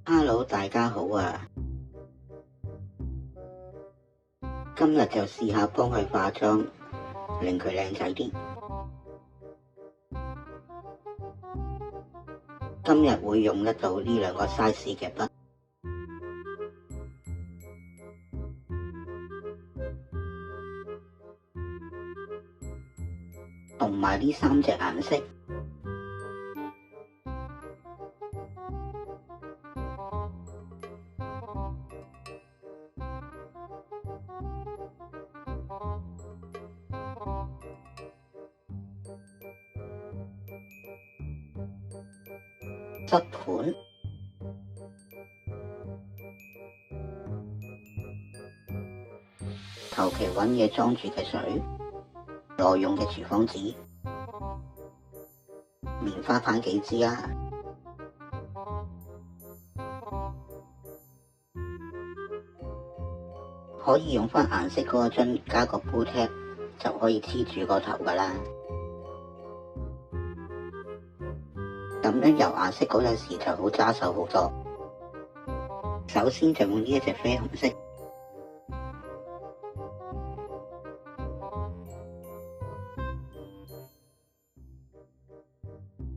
Hello，大家好啊！今日就試下幫佢化妝，令佢靚仔啲。今日會用得到呢兩個 size 嘅筆，同埋呢3隻顏色。濕盤，求其揾嘢裝住嘅水，耐用嘅廚房紙，棉花棒幾支啊？可以用返顏色嗰個樽加個煲貼，就可以黐住個頭㗎啦。咁樣油顏色嗰陣時就好揸手好多。首先就用呢一隻啡紅色，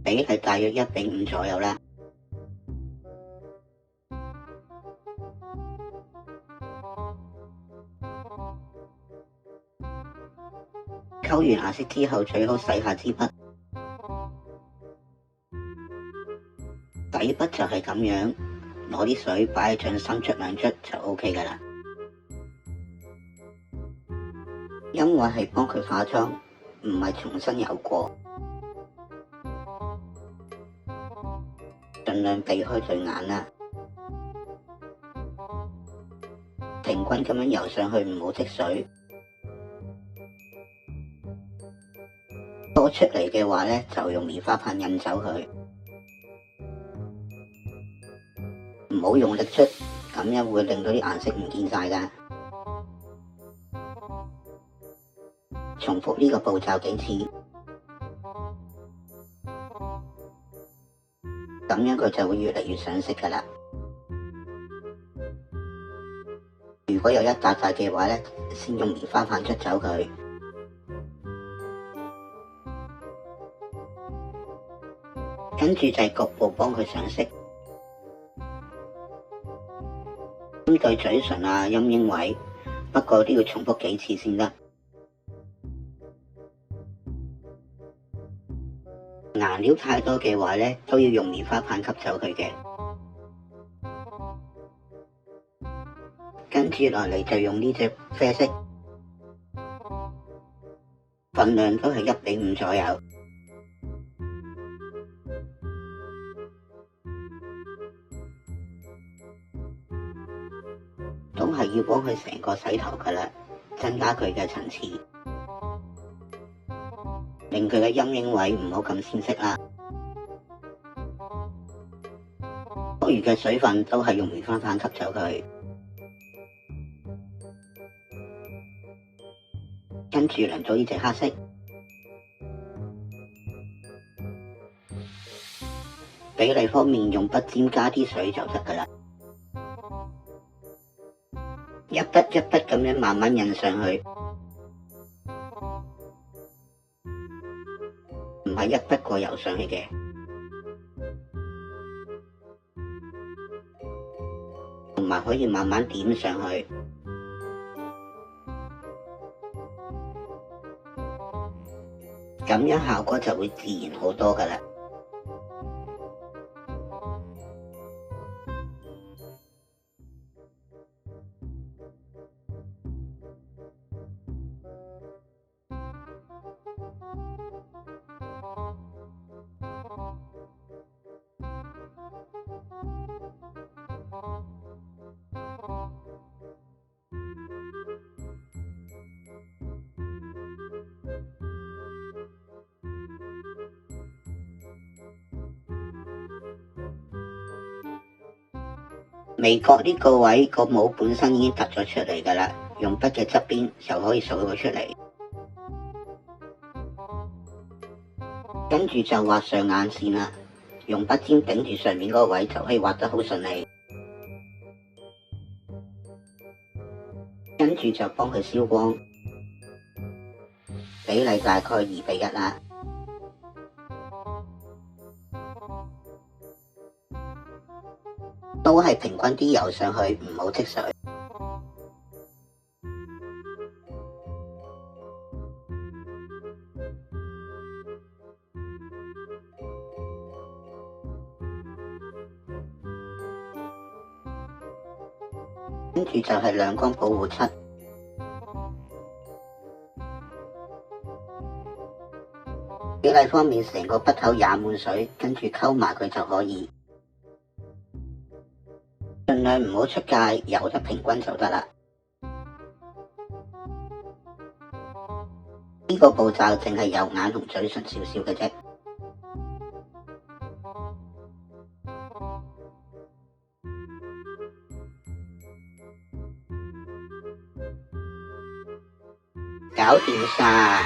比例大約1:5左右啦。溝完顏色之後，最好洗下支筆。底筆就係咁樣，攞啲水擺喺掌心捽兩捽就 OK 㗎啦。因為係幫佢化妝，唔係重新油過，盡量避開對眼啦。平均咁樣油上去，唔好積水。多出嚟嘅話呢，就用棉花棒印走佢，唔好用力捽，咁樣會令到啲顏色唔見晒㗎。重複呢個步驟幾次，咁樣佢就會越嚟越上色㗎啦。如果有一笪笪嘅話呢，先用棉花棒捽走佢。跟住就係局部幫佢上色，針對嘴唇啊、陰影位，不過都要重複幾次先得。顏料太多嘅話呢，都要用棉花棒吸走佢嘅。跟住落嚟就用呢隻啡色，份量都係1:5左右。都係要幫佢成個洗頭㗎啦，增加佢嘅層次，令佢嘅陰影位唔好咁鮮色啦。多餘嘅水分都係用棉花棒吸走佢。跟住輪到呢隻黑色，比例方面用筆尖加啲水就得㗎啦。一筆一筆咁樣慢慢印上去，唔係一筆過油上去嘅。同埋可以慢慢點上去，咁樣效果就會自然好多㗎啦。眉角呢個位個帽本身已經突咗出嚟㗎啦，用筆嘅側邊就可以掃佢出嚟。跟住就畫上眼線啦，用筆尖頂住上面嗰個位就可以畫得好順利。跟住就幫佢燒光，比例大概2:1啦。都係平均啲油上去，唔好積水。跟住就係亮光保護漆。比例方面，成個筆頭染滿水，跟住溝埋佢就可以。盡量唔好出界，油得平均就得啦。呢個步驟淨係有眼同嘴唇少少嘅啫。搞掂晒！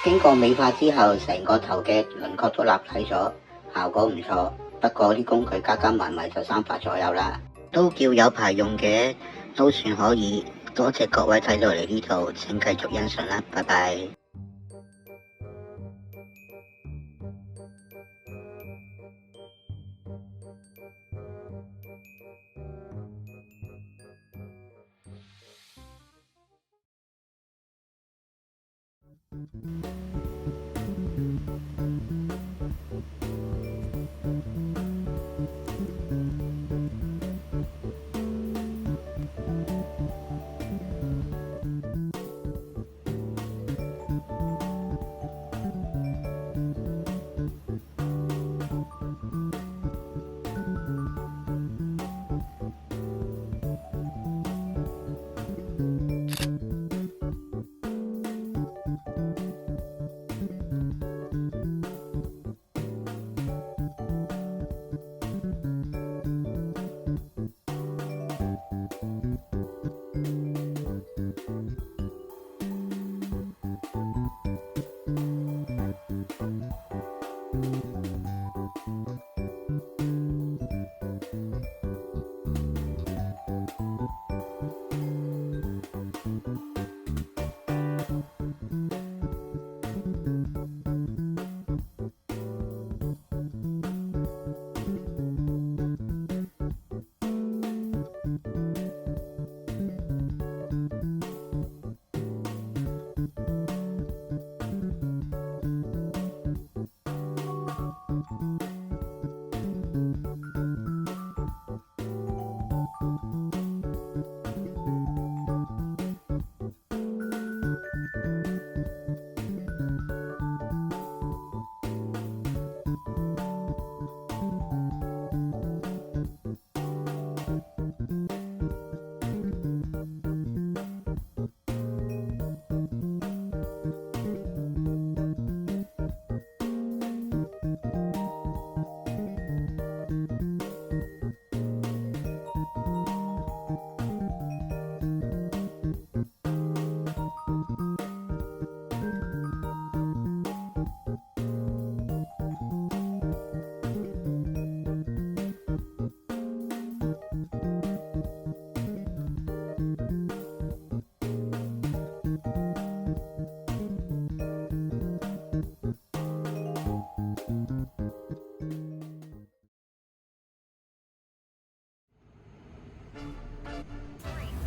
經過美化之後，成個頭嘅輪廓都立體咗，效果唔錯。不過啲工具加加埋埋就300左右啦，都叫有排用嘅，都算可以。多謝各位睇到嚟呢度，請繼續欣賞啦，拜拜。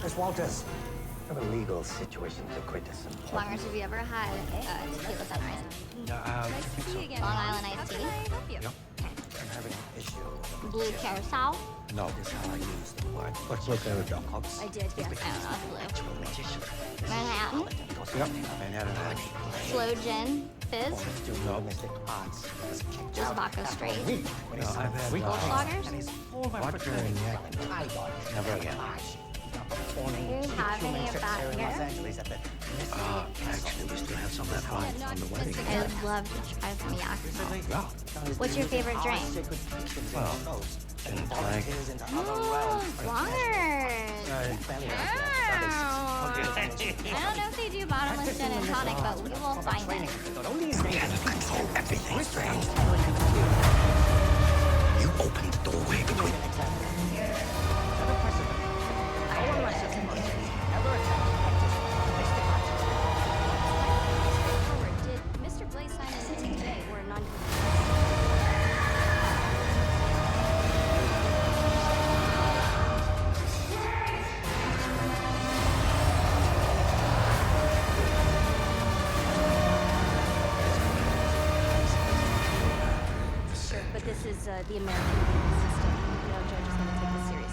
Miss Walters, I have a legal situation to quit this. Longers, have you ever had tequila sunrise? Nice to see you again. Long Island iced tea? Yep. I'm having an issue. Blue carousel? No, this is how I use the word. What's blue carousel? I did, yes. I don't know, blue. Actual magician. Manhattan? Yep. Manhattan. Slow gin? Fizz? No, Mystic Arts. Just vodka straight? No, I've had Goldschlagers? vodka and yak. Never again. Do you have any of that here? Actually, we still have some left on the wedding. I'd love to try some yak. Yeah. What's your favorite drink? Well, Shouldn't flag. Into other realms. Waters. Wow. I don't know if they do bottomless gin and tonic, but we will find it. Not only is there Control everything, Strange. You opened the doorway between. no precedent. Our race of monsters ever attempt to practice mystic Howard, did Mr. Blaze sign anything today or a non Sure, but this is the American legal system. No judge is going to take this seriously.